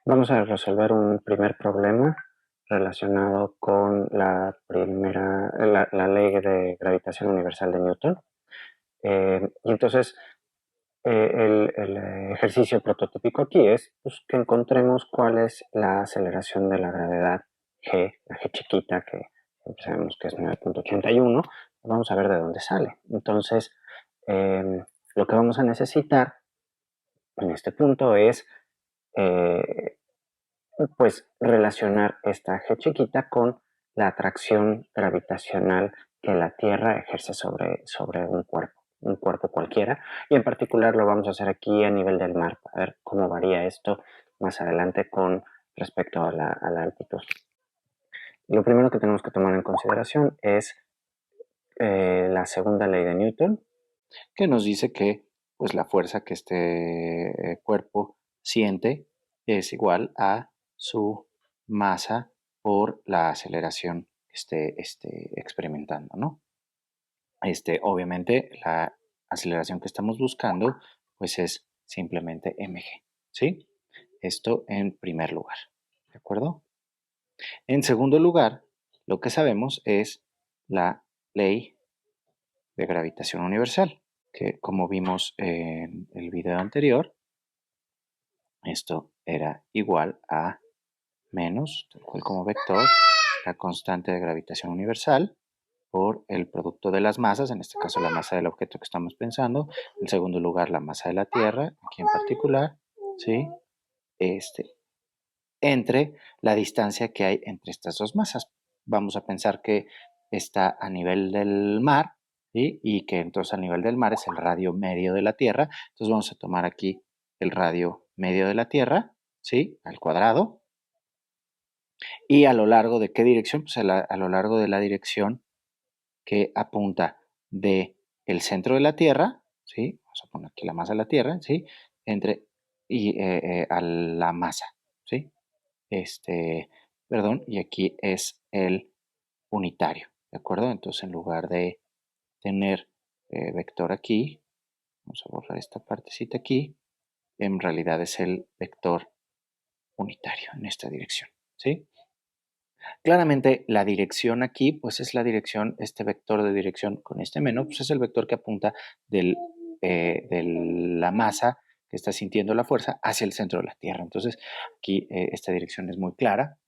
Vamos a resolver un primer problema relacionado con la ley de gravitación universal de Newton. Y entonces, el ejercicio prototípico aquí es pues, que encontremos cuál es la aceleración de la gravedad G, la G chiquita, que sabemos que es 9.81. Vamos a ver de dónde sale. Entonces, lo que vamos a necesitar en este punto es eh, pues relacionar esta G chiquita con la atracción gravitacional que la Tierra ejerce sobre un cuerpo cualquiera, y en particular lo vamos a hacer aquí a nivel del mar, a ver cómo varía esto más adelante con respecto a la altitud. Lo primero que tenemos que tomar en consideración es la segunda ley de Newton, que nos dice que pues, la fuerza que este cuerpo siente es igual a su masa por la aceleración que esté experimentando, ¿no? Obviamente, la aceleración que estamos buscando, pues es simplemente mg, ¿sí? Esto en primer lugar, ¿de acuerdo? En segundo lugar, lo que sabemos es la ley de gravitación universal, que como vimos en el video anterior, esto era igual a menos, tal cual como vector, la constante de gravitación universal por el producto de las masas, en este caso la masa del objeto que estamos pensando, en segundo lugar la masa de la Tierra, aquí en particular, ¿sí? Entre la distancia que hay entre estas dos masas. Vamos a pensar que está a nivel del mar, ¿sí? Y que entonces a nivel del mar es el radio medio de la Tierra. Entonces vamos a tomar aquí el radio medio de la Tierra, ¿sí? Al cuadrado. ¿Y a lo largo de qué dirección? Pues a lo largo de la dirección que apunta de el centro de la Tierra, ¿sí? Vamos a poner aquí la masa de la Tierra, ¿sí? A la masa, ¿sí? Y aquí es el unitario, ¿de acuerdo? Entonces, en lugar de tener vector aquí, vamos a borrar esta partecita aquí, en realidad es el vector unitario en esta dirección, ¿sí? Claramente la dirección aquí, pues es la dirección, este vector de dirección con este menos, pues es el vector que apunta de la masa que está sintiendo la fuerza hacia el centro de la Tierra. Entonces aquí esta dirección es muy clara,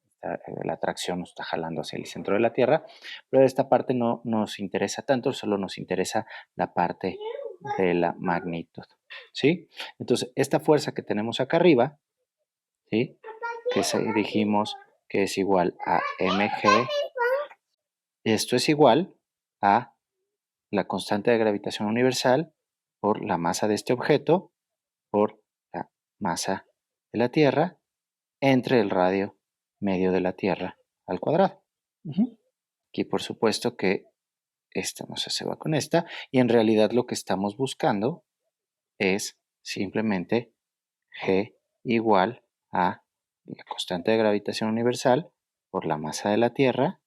la atracción nos está jalando hacia el centro de la Tierra, pero esta parte no nos interesa tanto, solo nos interesa la parte de la magnitud, ¿sí? Entonces esta fuerza que tenemos acá arriba, ¿sí? Que dijimos que es igual a mg, esto es igual a la constante de gravitación universal por la masa de este objeto por la masa de la Tierra entre el radio medio de la Tierra al cuadrado. Aquí por supuesto que esta no se va con esta, y en realidad lo que estamos buscando es simplemente G igual a la constante de gravitación universal por la masa de la Tierra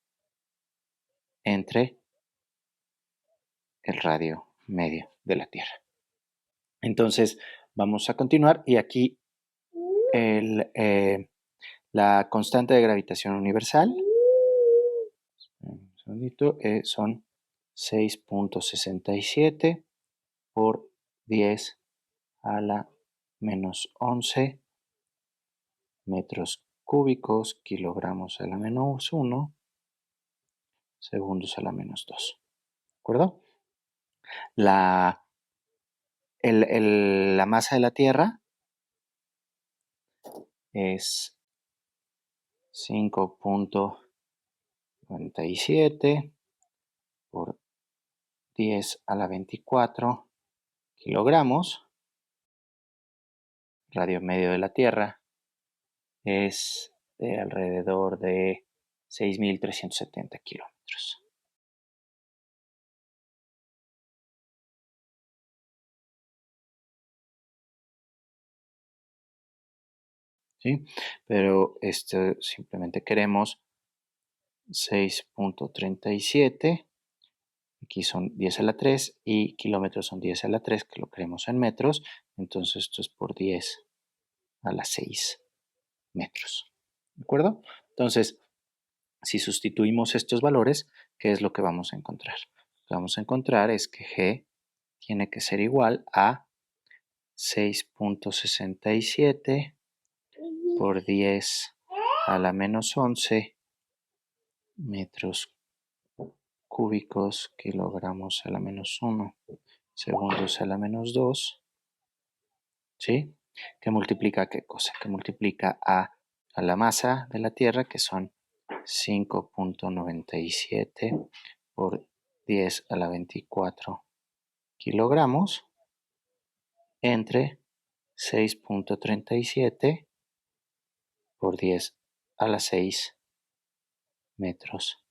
entre el radio medio de la Tierra. Entonces, vamos a continuar y aquí la constante de gravitación universal un segundito, son 6.67 por 10 a la menos 11 metros cúbicos, kilogramos a la menos 1, segundos a la menos 2. ¿De acuerdo? La masa de la Tierra es 5.97 por 10 a la 24 kilogramos. Radio medio de la Tierra es de alrededor de 6.370 kilómetros. ¿Sí? Pero simplemente queremos 6.37, aquí son 10 a la 3 y kilómetros son 10 a la 3, que lo queremos en metros, entonces esto es por 10 a la 6 metros. ¿De acuerdo? Entonces, si sustituimos estos valores, ¿qué es lo que vamos a encontrar? Lo que vamos a encontrar es que G tiene que ser igual a 6.67 por 10 a la menos 11 metros cúbicos, kilogramos a la menos 1, segundos a la menos 2, ¿sí? Que multiplica ¿qué cosa? Que multiplica a la masa de la Tierra, que son 5.97 por 10 a la 24 kilogramos, entre 6.37 por 10 a la 6 metros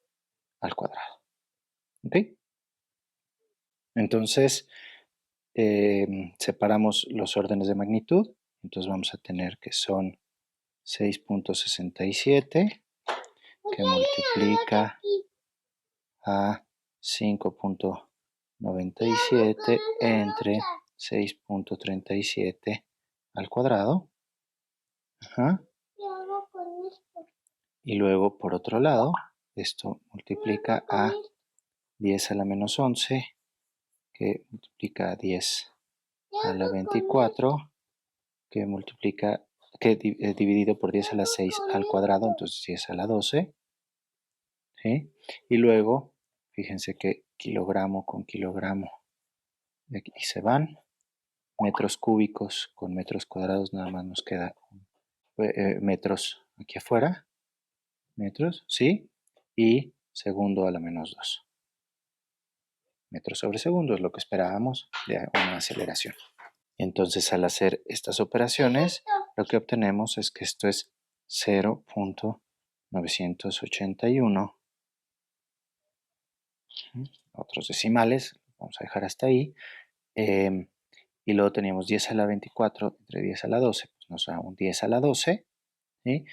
al cuadrado. ¿Ok? Entonces, separamos los órdenes de magnitud. Entonces vamos a tener que son 6.67 que multiplica a 5.97 entre 6.37 al cuadrado. Ajá. Y luego, por otro lado, esto multiplica a 10 a la menos 11, que multiplica a 10 a la 24, que multiplica, dividido por 10 a la 6 al cuadrado, entonces 10 a la 12. ¿Sí? Y luego, fíjense que kilogramo con kilogramo, de aquí se van. Metros cúbicos con metros cuadrados, nada más nos queda metros aquí afuera. Metros, ¿sí? Y segundo a la menos 2. Metros sobre segundo es lo que esperábamos de una aceleración. Entonces, al hacer estas operaciones, lo que obtenemos es que esto es 0.981. Otros decimales, vamos a dejar hasta ahí. Y luego teníamos 10 a la 24 entre 10 a la 12, pues nos da un 10 a la 12. ¿Sí?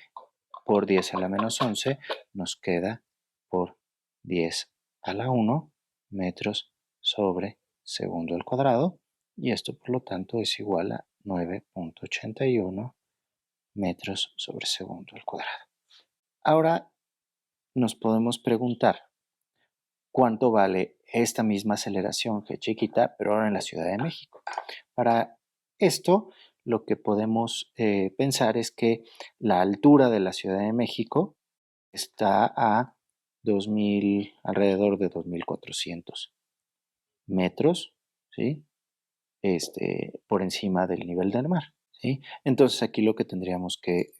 Por 10 a la menos 11 nos queda por 10 a la 1 metros sobre segundo al cuadrado, y esto por lo tanto es igual a 9.81 metros sobre segundo al cuadrado. Ahora nos podemos preguntar cuánto vale esta misma aceleración G chiquita, pero ahora en la Ciudad de México. Para esto, lo que podemos pensar es que la altura de la Ciudad de México está a 2000, alrededor de 2400 metros, ¿sí? Por encima del nivel del mar, ¿sí? Entonces aquí lo que tendríamos que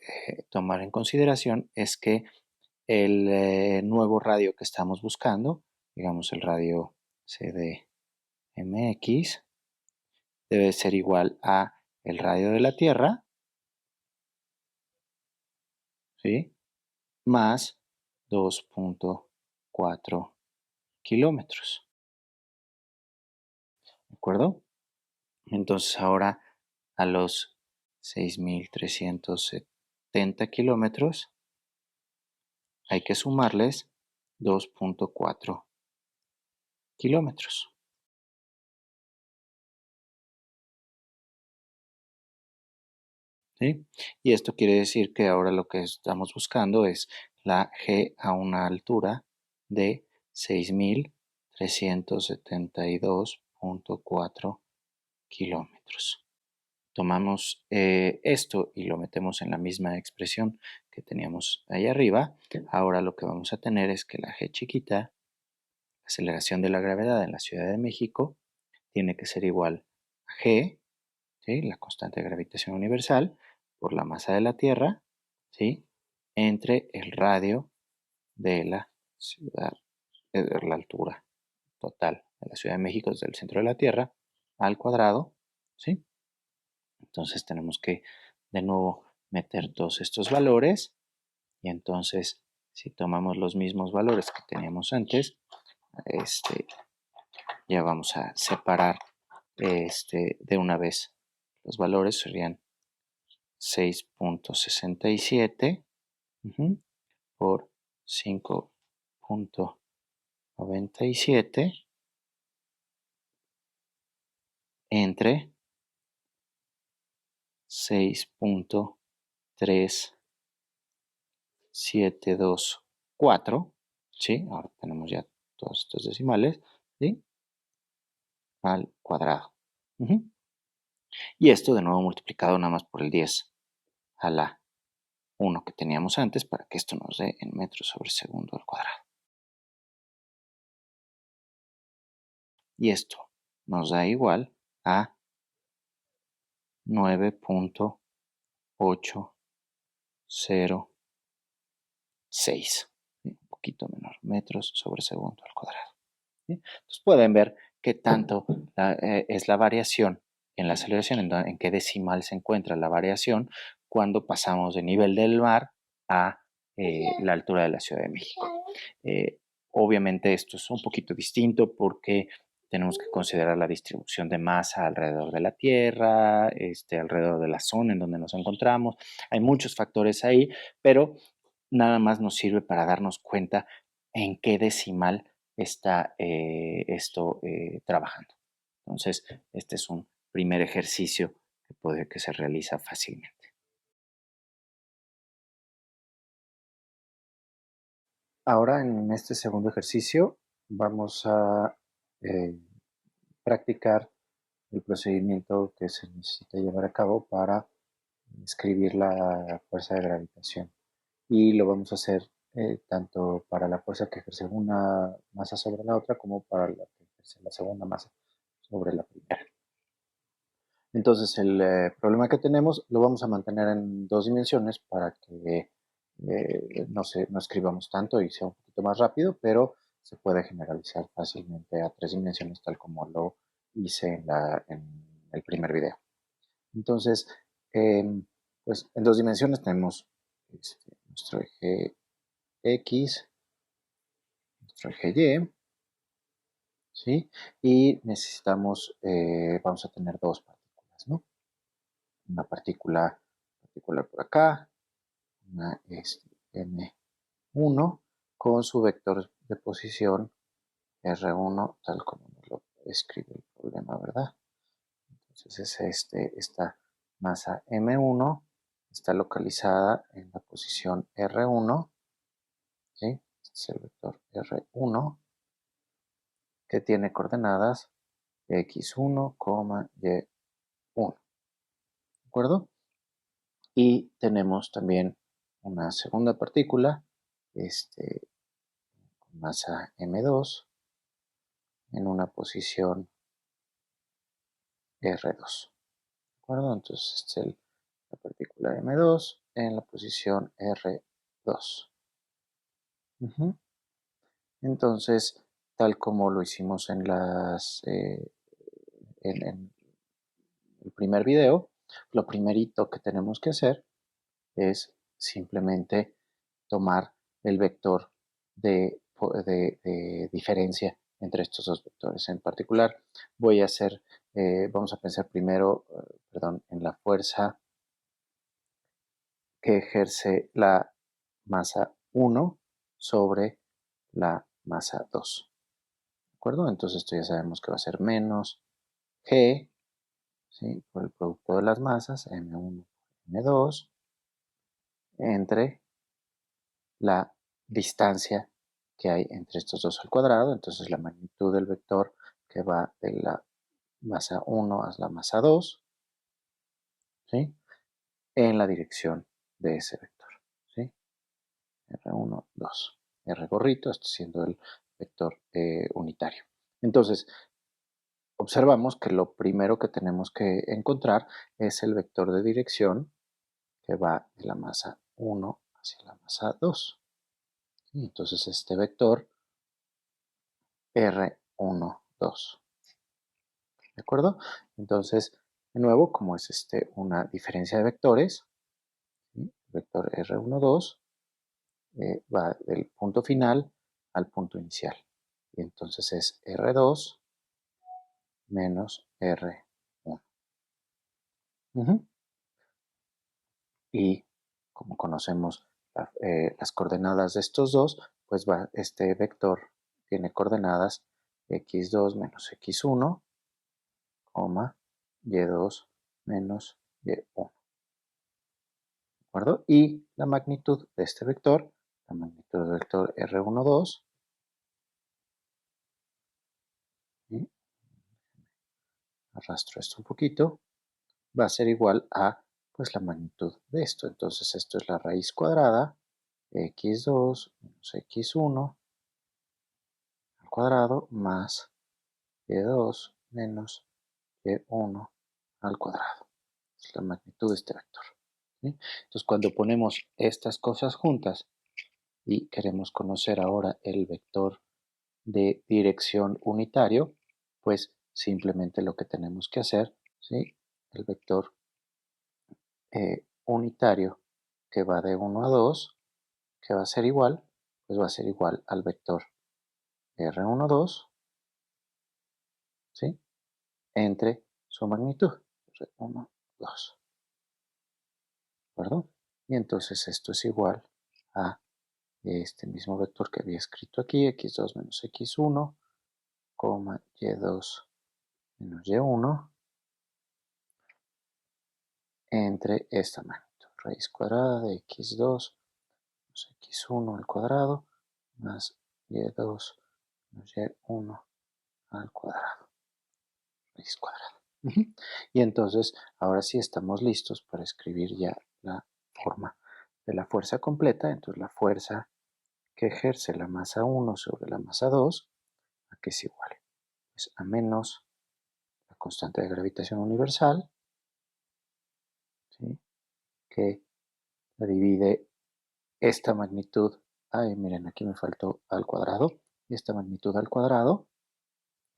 tomar en consideración es que el nuevo radio que estamos buscando, digamos el radio CDMX, debe ser igual a el radio de la Tierra, ¿sí? Más 2.4 kilómetros. ¿De acuerdo? Entonces ahora a los 6.370 kilómetros hay que sumarles 2.4 kilómetros. ¿Sí? Y esto quiere decir que ahora lo que estamos buscando es la G a una altura de 6.372.4 kilómetros. Tomamos esto y lo metemos en la misma expresión que teníamos ahí arriba. Ahora lo que vamos a tener es que la G chiquita, la aceleración de la gravedad en la Ciudad de México, tiene que ser igual a G, ¿sí? La constante de gravitación universal, por la masa de la Tierra, ¿sí? Entre el radio de la ciudad, la altura total de la Ciudad de México desde el centro de la Tierra al cuadrado, ¿sí? Entonces tenemos que de nuevo meter todos estos valores, y entonces si tomamos los mismos valores que teníamos antes, ya vamos a separar de una vez. Los valores serían 6.67 por 5.97 entre 6.3 724, ¿sí? Ahora tenemos ya todos estos decimales, ¿sí? Al cuadrado. Y esto de nuevo multiplicado nada más por el 10 a la 1 que teníamos antes para que esto nos dé en metros sobre segundo al cuadrado. Y esto nos da igual a 9.806, un poquito menor, metros sobre segundo al cuadrado. Entonces pueden ver qué tanto es la variación en la aceleración, en qué decimal se encuentra la variación cuando pasamos de nivel del mar a la altura de la Ciudad de México. Obviamente esto es un poquito distinto porque tenemos que considerar la distribución de masa alrededor de la Tierra, alrededor de la zona en donde nos encontramos. Hay muchos factores ahí, pero nada más nos sirve para darnos cuenta en qué decimal está esto trabajando. Entonces, este es un primer ejercicio que se realiza fácilmente. Ahora, en este segundo ejercicio, vamos a practicar el procedimiento que se necesita llevar a cabo para escribir la fuerza de gravitación. Y lo vamos a hacer tanto para la fuerza que ejerce una masa sobre la otra como para la que ejerce la segunda masa sobre la primera. Entonces el problema que tenemos lo vamos a mantener en 2 dimensiones para que no escribamos tanto y sea un poquito más rápido, pero se puede generalizar fácilmente a 3 dimensiones tal como lo hice en el primer video. Entonces, pues en 2 dimensiones tenemos nuestro eje X, nuestro eje Y, ¿sí? Y necesitamos, vamos a tener 2 partículas, ¿no? Una partícula particular por acá, una M1 con su vector de posición R1, tal como nos lo escribe el problema, ¿verdad? Entonces esta masa M1 está localizada en la posición R1, ¿sí? Este es el vector R1 que tiene coordenadas X1, Y1, ¿de acuerdo? Y tenemos también una segunda partícula, con masa M2 en una posición R2, ¿de acuerdo? Entonces es la partícula M2 en la posición R2. Entonces, tal como lo hicimos en el primer video, lo primerito que tenemos que hacer es simplemente tomar el vector de diferencia entre estos dos vectores. En particular, vamos a pensar primero, en la fuerza que ejerce la masa 1 sobre la masa 2. ¿De acuerdo? Entonces esto ya sabemos que va a ser menos G, ¿sí? Por el producto de las masas, M1 por M2, entre la distancia que hay entre estos dos al cuadrado, entonces la magnitud del vector que va de la masa 1 a la masa 2, ¿sí? En la dirección de ese vector, ¿sí? R1, 2. R gorrito, esto siendo el vector unitario. Entonces, observamos que lo primero que tenemos que encontrar es el vector de dirección que va de la masa 1 hacia la masa 2. Entonces, este vector R1, 2. ¿De acuerdo? Entonces, de nuevo, como es una diferencia de vectores, ¿sí? El vector R1, 2 va del punto final al punto inicial. Y entonces es R2 menos R1. Y como conocemos las coordenadas de estos dos, pues este vector tiene coordenadas x2 menos x1, y2 menos y1. ¿De acuerdo? Y la magnitud de este vector, la magnitud del vector R12, ¿sí? Arrastro esto un poquito, va a ser igual a pues la magnitud de esto. Entonces esto es la raíz cuadrada de x2 menos x1 al cuadrado más y2 menos y1 al cuadrado. Es la magnitud de este vector, ¿sí? Entonces cuando ponemos estas cosas juntas y queremos conocer ahora el vector de dirección unitario, pues simplemente lo que tenemos que hacer, ¿sí? El vector unitario que va de 1 a 2, que va a ser igual, pues va a ser igual al vector R12, ¿sí? Entre su magnitud, R1, 2, ¿de acuerdo? Y entonces esto es igual a este mismo vector que había escrito aquí, x2 menos x1, y2 menos y1, entre esta magnitud, raíz cuadrada de x2 menos x1 al cuadrado, más y2 menos y1 al cuadrado, raíz cuadrada. Y entonces, ahora sí estamos listos para escribir ya la forma de la fuerza completa. Entonces, la fuerza que ejerce la masa 1 sobre la masa 2, ¿a qué es igual? Pues a menos la constante de gravitación universal, ¿sí? Que la divide esta magnitud, ay, miren, aquí me faltó al cuadrado, esta magnitud al cuadrado,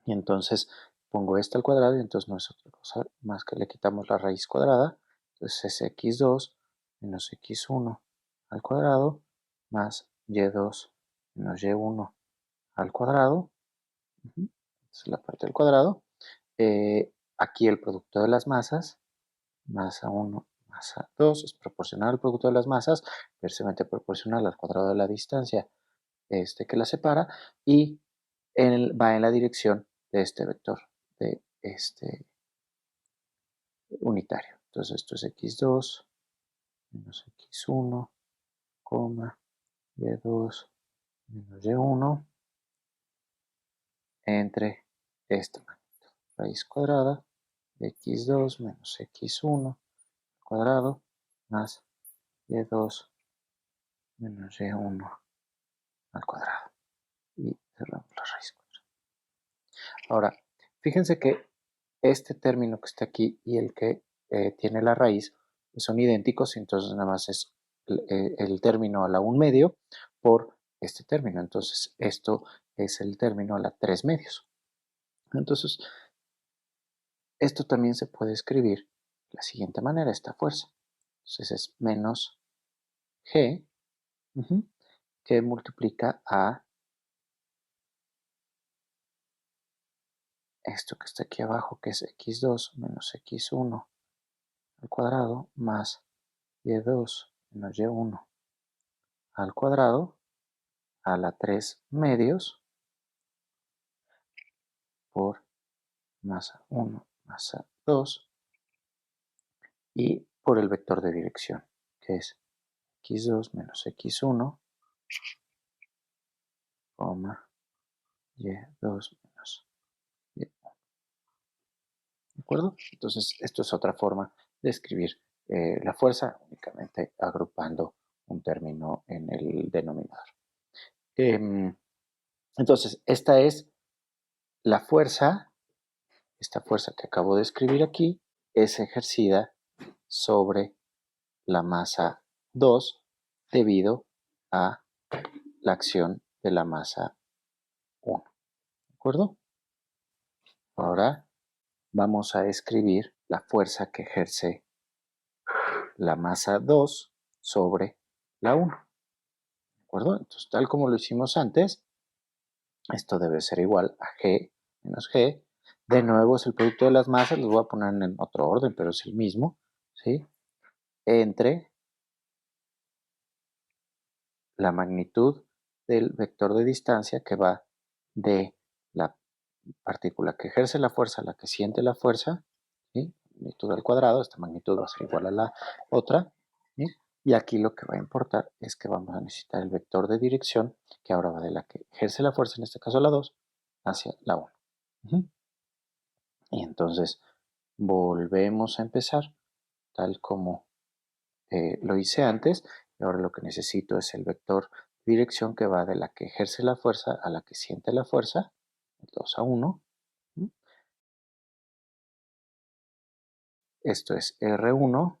y entonces pongo esta al cuadrado y entonces no es otra cosa más que le quitamos la raíz cuadrada, entonces es x2 menos x1 al cuadrado más y2 menos y1 al cuadrado, esta es la parte del cuadrado. Aquí el producto de las masas, masa 1, masa 2, es proporcional al producto de las masas, inversamente proporcional al cuadrado de la distancia que la separa, y va en la dirección de este vector, de este unitario. Entonces esto es x2 menos x1, y2 menos y1 entre esta magnitud, raíz cuadrada de x2 menos x1 al cuadrado más y2 menos y1 al cuadrado. Y cerramos la raíz cuadrada. Ahora, fíjense que este término que está aquí y el que tiene la raíz pues son idénticos, entonces nada más es el término a la 1 medio por este término. Entonces esto es el término a la 3 medios. Entonces esto también se puede escribir de la siguiente manera, esta fuerza. Entonces es menos G, que multiplica a esto que está aquí abajo, que es x2 menos x1 al cuadrado más y2 menos y1 al cuadrado a la 3 medios por masa 1 masa 2 y por el vector de dirección, que es x2 menos x1, y2 menos y1. ¿De acuerdo? Entonces, esto es otra forma de escribir la fuerza, únicamente agrupando un término en el denominador. Entonces, esta es la fuerza, esta fuerza que acabo de escribir aquí, es ejercida sobre la masa 2 debido a la acción de la masa 1. ¿De acuerdo? Ahora vamos a escribir la fuerza que ejerce la masa 2 sobre la 1. ¿De acuerdo? Entonces, tal como lo hicimos antes, esto debe ser igual a G menos G. De nuevo es el producto de las masas, los voy a poner en otro orden, pero es el mismo, ¿sí? Entre la magnitud del vector de distancia que va de la partícula que ejerce la fuerza a la que siente la fuerza, ¿sí? Magnitud al cuadrado, esta magnitud va a ser igual a la otra, ¿sí? Y aquí lo que va a importar es que vamos a necesitar el vector de dirección, que ahora va de la que ejerce la fuerza, en este caso la 2, hacia la 1. Y entonces volvemos a empezar, tal como lo hice antes. Y ahora lo que necesito es el vector de dirección que va de la que ejerce la fuerza a la que siente la fuerza, 2 a 1. Esto es R1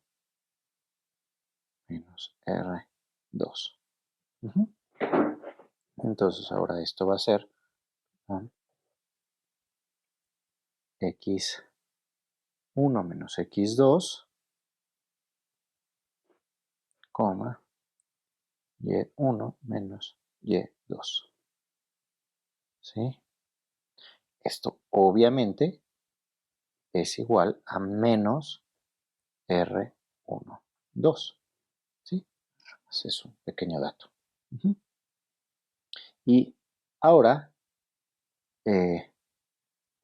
menos R2. Entonces ahora esto va a ser x1 menos x2, y1 menos y2. ¿Sí? Esto obviamente es igual a menos R1, 2. ¿Sí? Ese es un pequeño dato. Y ahora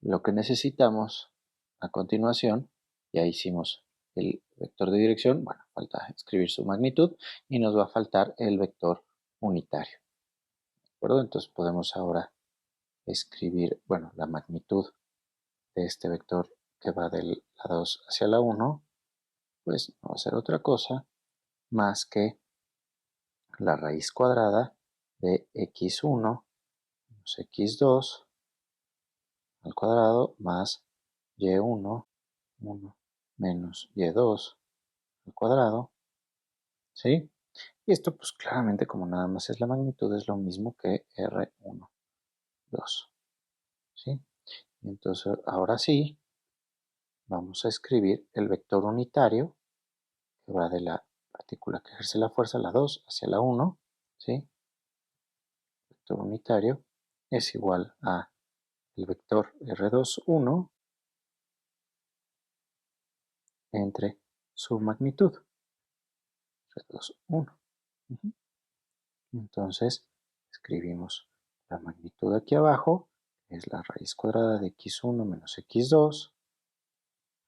lo que necesitamos a continuación, ya hicimos el vector de dirección, bueno, falta escribir su magnitud y nos va a faltar el vector unitario. ¿De acuerdo? Entonces podemos ahora escribir, bueno, la magnitud de este vector que va de la 2 hacia la 1, pues no va a ser otra cosa más que la raíz cuadrada de x1 menos x2 al cuadrado más y1 menos y2 al cuadrado, ¿sí? Y esto pues claramente como nada más es la magnitud es lo mismo que R1, 2, ¿sí? Y entonces ahora sí vamos a escribir el vector unitario que va de la partícula que ejerce la fuerza, la 2, hacia la 1, ¿sí? El vector unitario es igual a el vector R2, 1 entre su magnitud, R2, 1. Entonces escribimos la magnitud aquí abajo, que es la raíz cuadrada de x1 menos x2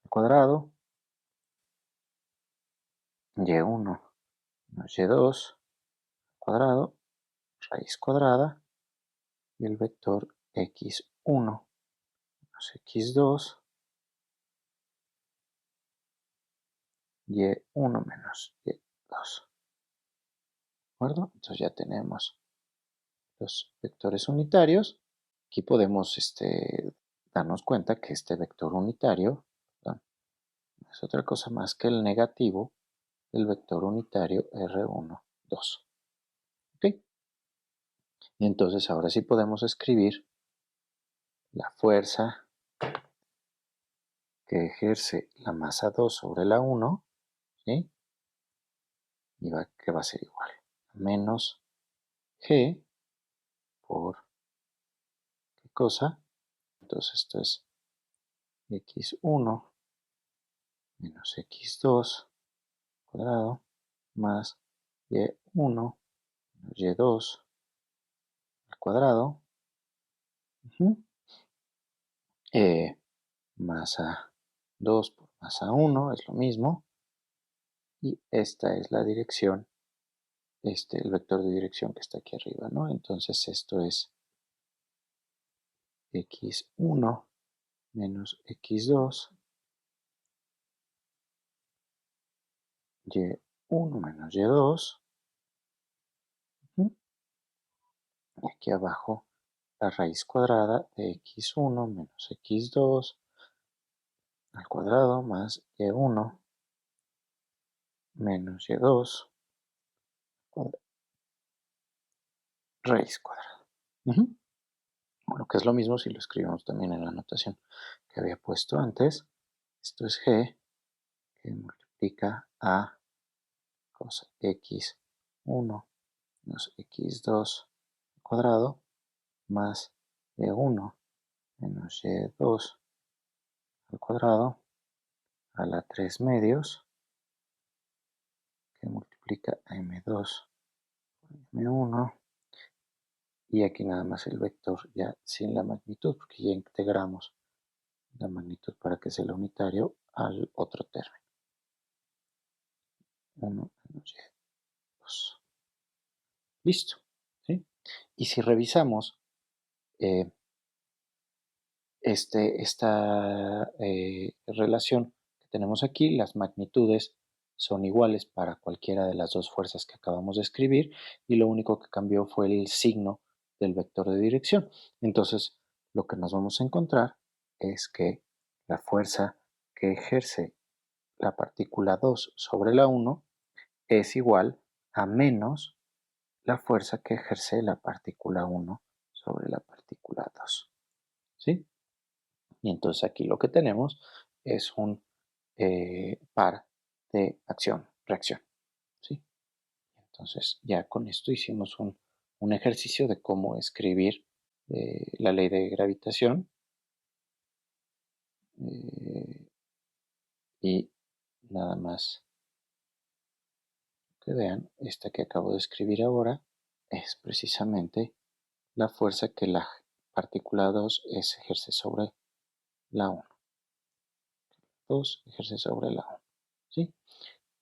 al cuadrado, y1 menos y2 al cuadrado, raíz cuadrada, y el vector x1 menos x2, y1 menos y2. ¿De acuerdo? Entonces ya tenemos los vectores unitarios. Aquí podemos darnos cuenta que este vector unitario, ¿verdad?, no es otra cosa más que el negativo del vector unitario R1, 2. ¿Ok? Y entonces ahora sí podemos escribir la fuerza que ejerce la masa 2 sobre la 1, ¿sí? Y que va a ser igual a menos G por ¿qué cosa? Entonces esto es x1 menos x2 cuadrado más y1 menos y2 al cuadrado, masa 2 por masa 1 es lo mismo, y esta es la dirección, el vector de dirección que está aquí arriba, ¿no? Entonces esto es x1 menos x2, y1 menos y2, y aquí abajo la raíz cuadrada de x1 menos x2 al cuadrado más y1 menos y2 raíz cuadrada. Bueno, que es lo mismo si lo escribimos también en la notación que había puesto antes. Esto es g, que multiplica a cos x1 menos x2 al cuadrado más y1 menos y2 al cuadrado a la 3 medios, que multiplica a m2 por m1, y aquí nada más el vector ya sin la magnitud, porque ya integramos la magnitud para que sea el unitario al otro término. 1 menos y. Listo. ¿Sí? Y si revisamos esta relación que tenemos aquí, las magnitudes son iguales para cualquiera de las dos fuerzas que acabamos de escribir y lo único que cambió fue el signo del vector de dirección. Entonces, lo que nos vamos a encontrar es que la fuerza que ejerce la partícula 2 sobre la 1 es igual a menos la fuerza que ejerce la partícula 1 sobre la partícula 2. ¿Sí? Y entonces aquí lo que tenemos es un par de acción-reacción. ¿Sí? Entonces ya con esto hicimos un ejercicio de cómo escribir la ley de gravitación y nada más que vean, esta que acabo de escribir ahora es precisamente la fuerza que la partícula 2 ejerce sobre la 1. 2 ejerce sobre la 1. ¿Sí?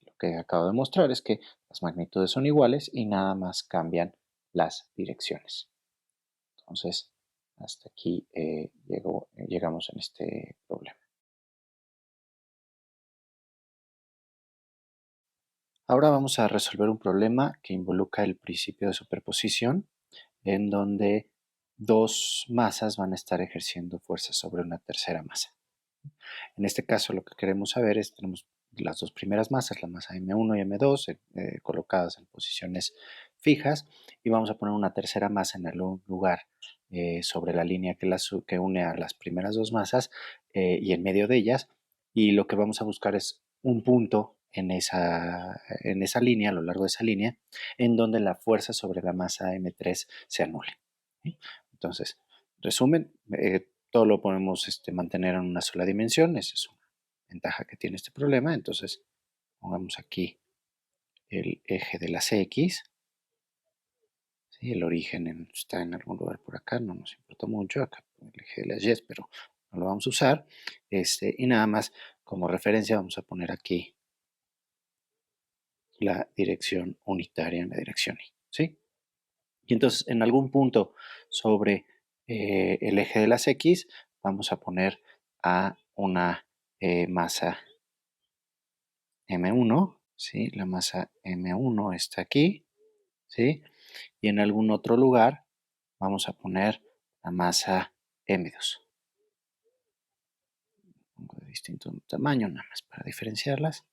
Lo que acabo de mostrar es que las magnitudes son iguales y nada más cambian las direcciones. Entonces, hasta aquí llegamos en este problema. Ahora vamos a resolver un problema que involucra el principio de superposición, en donde dos masas van a estar ejerciendo fuerza sobre una tercera masa. En este caso lo que queremos saber es, tenemos las dos primeras masas, la masa M1 y M2, colocadas en posiciones fijas, y vamos a poner una tercera masa en algún lugar sobre la línea que une a las primeras dos masas y en medio de ellas, y lo que vamos a buscar es un punto en esa línea, a lo largo de esa línea, en donde la fuerza sobre la masa M3 se anule. ¿Sí? Entonces, resumen, todo lo podemos mantener en una sola dimensión. Esa es una ventaja que tiene este problema. Entonces, pongamos aquí el eje de las X. ¿Sí? El origen está en algún lugar por acá, no nos importa mucho. Acá el eje de las Y, pero no lo vamos a usar. Y nada más, como referencia, vamos a poner aquí la dirección unitaria en la dirección Y. ¿Sí? Y entonces, en algún punto sobre el eje de las X, vamos a poner a una masa M1, ¿sí? La masa M1 está aquí, ¿sí? Y en algún otro lugar vamos a poner la masa M2. Pongo de distinto tamaño, nada más para diferenciarlas.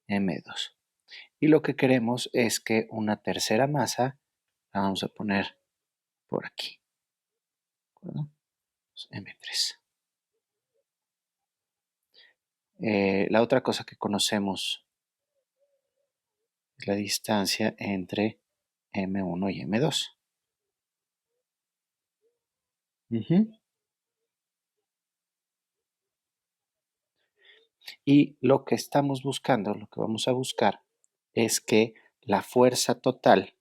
M2. Y lo que queremos es que una tercera masa la vamos a poner por aquí. ¿De acuerdo? M3. La otra cosa que conocemos es la distancia entre M1 y M2. Y lo que estamos buscando, lo que vamos a buscar, es que la fuerza total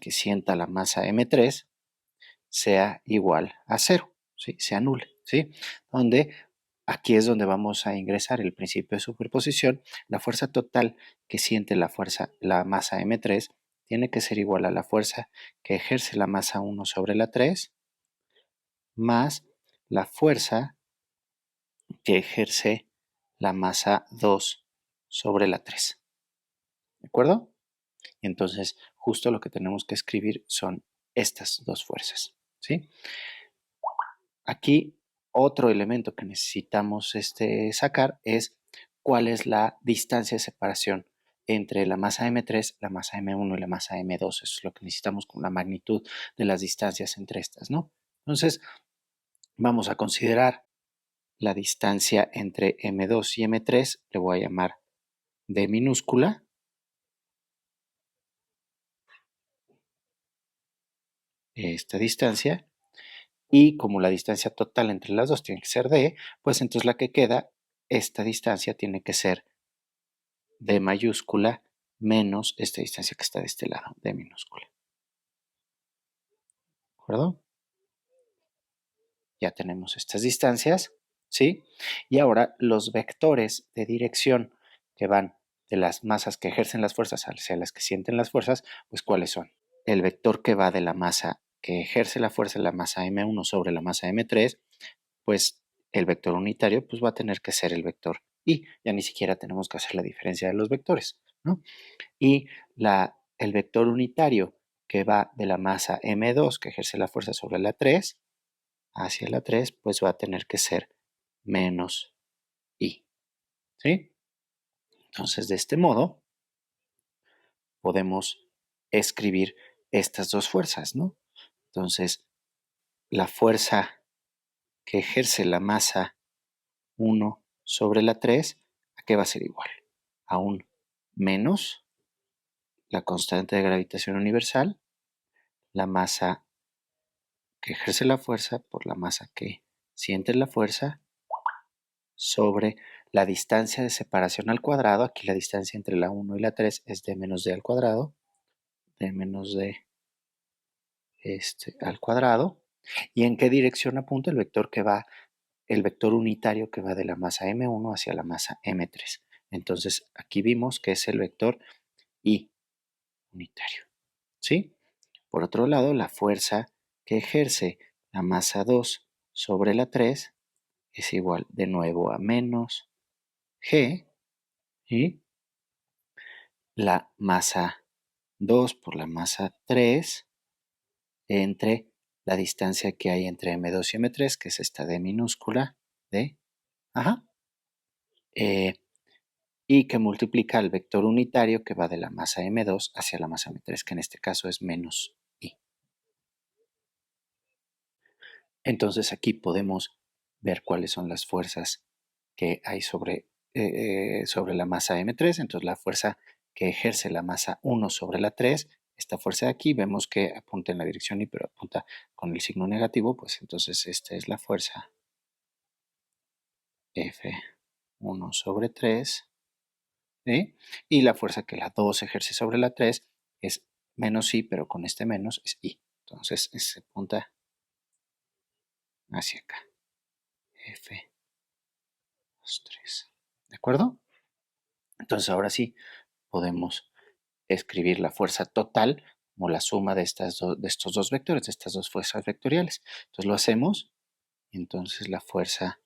que sienta la masa M3 sea igual a 0, ¿sí? Se anule, ¿sí? Donde aquí es donde vamos a ingresar el principio de superposición. La fuerza total que siente la masa M3 tiene que ser igual a la fuerza que ejerce la masa 1 sobre la 3 más la fuerza que ejerce la masa 2 sobre la 3. ¿De acuerdo? Y entonces, justo lo que tenemos que escribir son estas dos fuerzas. ¿Sí? Aquí, otro elemento que necesitamos sacar es cuál es la distancia de separación entre la masa M3, la masa M1 y la masa M2. Eso es lo que necesitamos con la magnitud de las distancias entre estas, ¿no? Entonces, vamos a considerar la distancia entre M2 y M3, le voy a llamar D minúscula. Esta distancia, y como la distancia total entre las dos tiene que ser D, pues entonces la que queda, esta distancia tiene que ser D mayúscula menos esta distancia que está de este lado, D minúscula. ¿De acuerdo? Ya tenemos estas distancias, ¿sí? Y ahora los vectores de dirección que van de las masas que ejercen las fuerzas hacia las que sienten las fuerzas, pues ¿cuáles son? El vector que va de la masa que ejerce la fuerza, la masa M1 sobre la masa M3, pues el vector unitario pues va a tener que ser el vector I. Ya ni siquiera tenemos que hacer la diferencia de los vectores, ¿no? Y el vector unitario que va de la masa M2 que ejerce la fuerza sobre la 3 hacia la 3, pues va a tener que ser menos I. ¿Sí? Entonces, de este modo, podemos escribir estas dos fuerzas, ¿no? Entonces, la fuerza que ejerce la masa 1 sobre la 3, ¿a qué va a ser igual? A un menos la constante de gravitación universal, la masa que ejerce la fuerza por la masa que siente la fuerza, sobre la distancia de separación al cuadrado. Aquí la distancia entre la 1 y la 3 es d menos d al cuadrado, d menos d al cuadrado. ¿Y en qué dirección apunta el vector que va, el vector unitario que va de la masa M1 hacia la masa M3? Entonces aquí vimos que es el vector I unitario, ¿sí? Por otro lado, la fuerza que ejerce la masa 2 sobre la 3 es igual de nuevo a menos G, y la masa 2 por la masa 3 entre la distancia que hay entre M2 y M3, que es esta D minúscula, D, ajá, y que multiplica el vector unitario que va de la masa M2 hacia la masa M3, que en este caso es menos I. Entonces aquí podemos ver cuáles son las fuerzas que hay sobre la masa M3. Entonces la fuerza que ejerce la masa 1 sobre la 3, esta fuerza de aquí, vemos que apunta en la dirección I, pero apunta con el signo negativo, pues entonces esta es la fuerza F1 sobre 3, ¿sí? Y la fuerza que la 2 ejerce sobre la 3 es menos I, pero con este menos es I. Entonces se apunta hacia acá. F2, 3. ¿De acuerdo? Entonces ahora sí podemos escribir la fuerza total como la suma de estos dos vectores, de estas dos fuerzas vectoriales. Entonces lo hacemos, y entonces la fuerza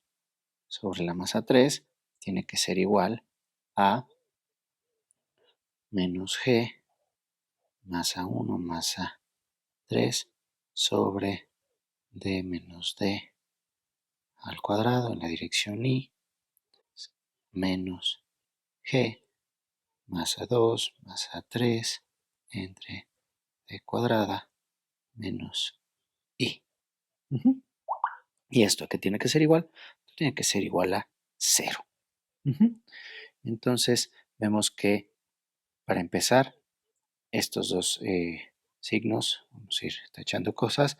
sobre la masa 3 tiene que ser igual a menos G, masa 1, masa 3, sobre D menos D al cuadrado en la dirección I, menos G, masa 2, masa 3, entre D cuadrada menos I. Uh-huh. ¿Y esto qué tiene que ser igual? Tiene que ser igual a 0. Uh-huh. Entonces vemos que para empezar estos dos signos, vamos a ir tachando cosas,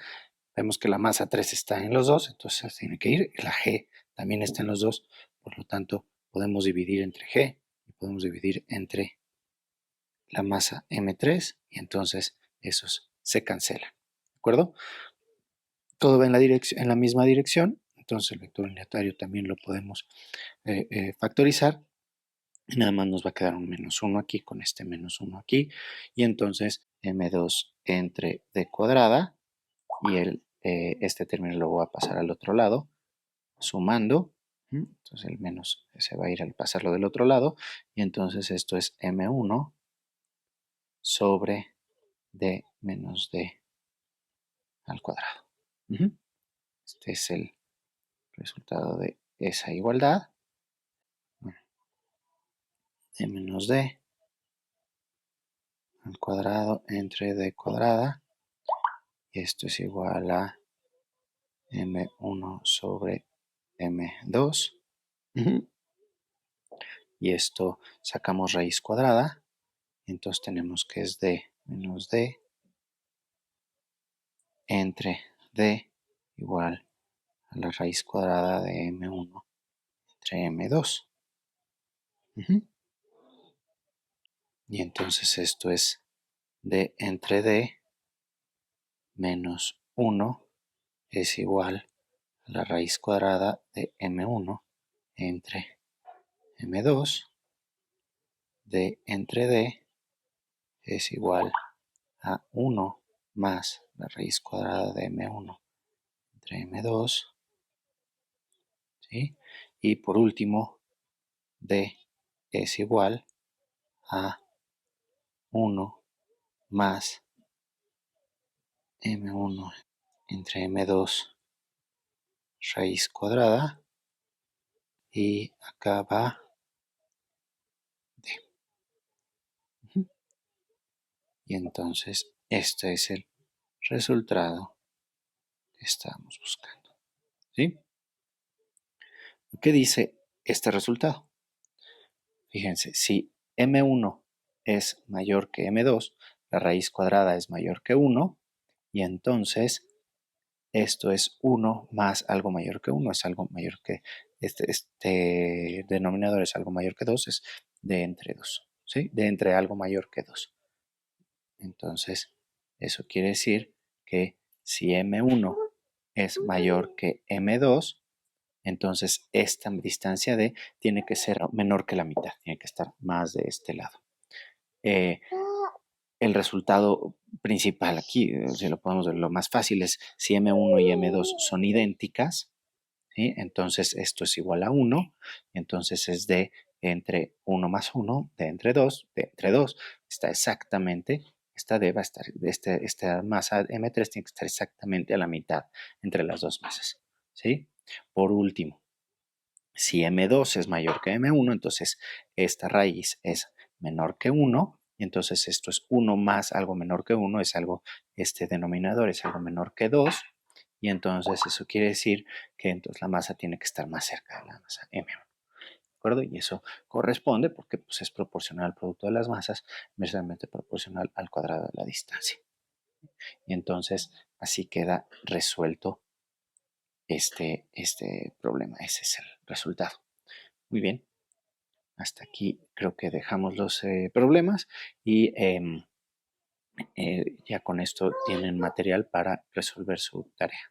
vemos que la masa 3 está en los dos, entonces tiene que ir, la G también está en los dos, por lo tanto podemos dividir entre G y podemos dividir entre la masa M3 y entonces esos se cancelan, ¿de acuerdo? Todo va en la misma dirección, entonces el vector unitario también lo podemos factorizar. Nada más nos va a quedar un menos 1 aquí con este menos 1 aquí. Y entonces m2 entre d cuadrada y este término lo voy a pasar al otro lado, sumando. Entonces el menos se va a ir al pasarlo del otro lado. Y entonces esto es m1 sobre d menos d al cuadrado. Este es el resultado de esa igualdad. Bueno, d menos d al cuadrado entre d cuadrada. Y esto es igual a m1 sobre m2. Y esto sacamos raíz cuadrada. Entonces tenemos que es d menos d entre d igual a la raíz cuadrada de m1 entre m2. Y entonces esto es d entre d menos 1 es igual a la raíz cuadrada de m1 entre m2 D entre D es igual a 1 más la raíz cuadrada de M1 entre M2, ¿sí? Y por último, D es igual a 1 más M1 entre M2 raíz cuadrada, y acá va D. Y entonces este es el resultado que estamos buscando, ¿sí? ¿Qué dice este resultado? Fíjense, si M1 es mayor que M2, la raíz cuadrada es mayor que 1, y entonces esto es 1 más algo mayor que 1, es algo mayor que este denominador es algo mayor que 2, es de entre 2, ¿sí? De entre algo mayor que 2. Entonces, eso quiere decir que si M1 es mayor que M2, entonces esta distancia D tiene que ser menor que la mitad, tiene que estar más de este lado. El resultado principal aquí, si lo podemos ver, lo más fácil es si M1 y M2 son idénticas, ¿sí? Entonces esto es igual a 1, entonces es D entre 1 más 1, D entre 2, D entre 2, está exactamente, esta D va a estar, esta masa M3 tiene que estar exactamente a la mitad entre las dos masas, ¿sí? Por último, si M2 es mayor que M1, entonces esta raíz es menor que 1, y entonces esto es 1 más algo menor que 1, es algo, este denominador es algo menor que 2, y entonces eso quiere decir que entonces la masa tiene que estar más cerca de la masa M1, ¿de acuerdo? Y eso corresponde porque pues, es proporcional al producto de las masas, inversamente proporcional al cuadrado de la distancia. Y entonces así queda resuelto este problema, ese es el resultado. Muy bien. Hasta aquí creo que dejamos los problemas y ya con esto tienen material para resolver su tarea.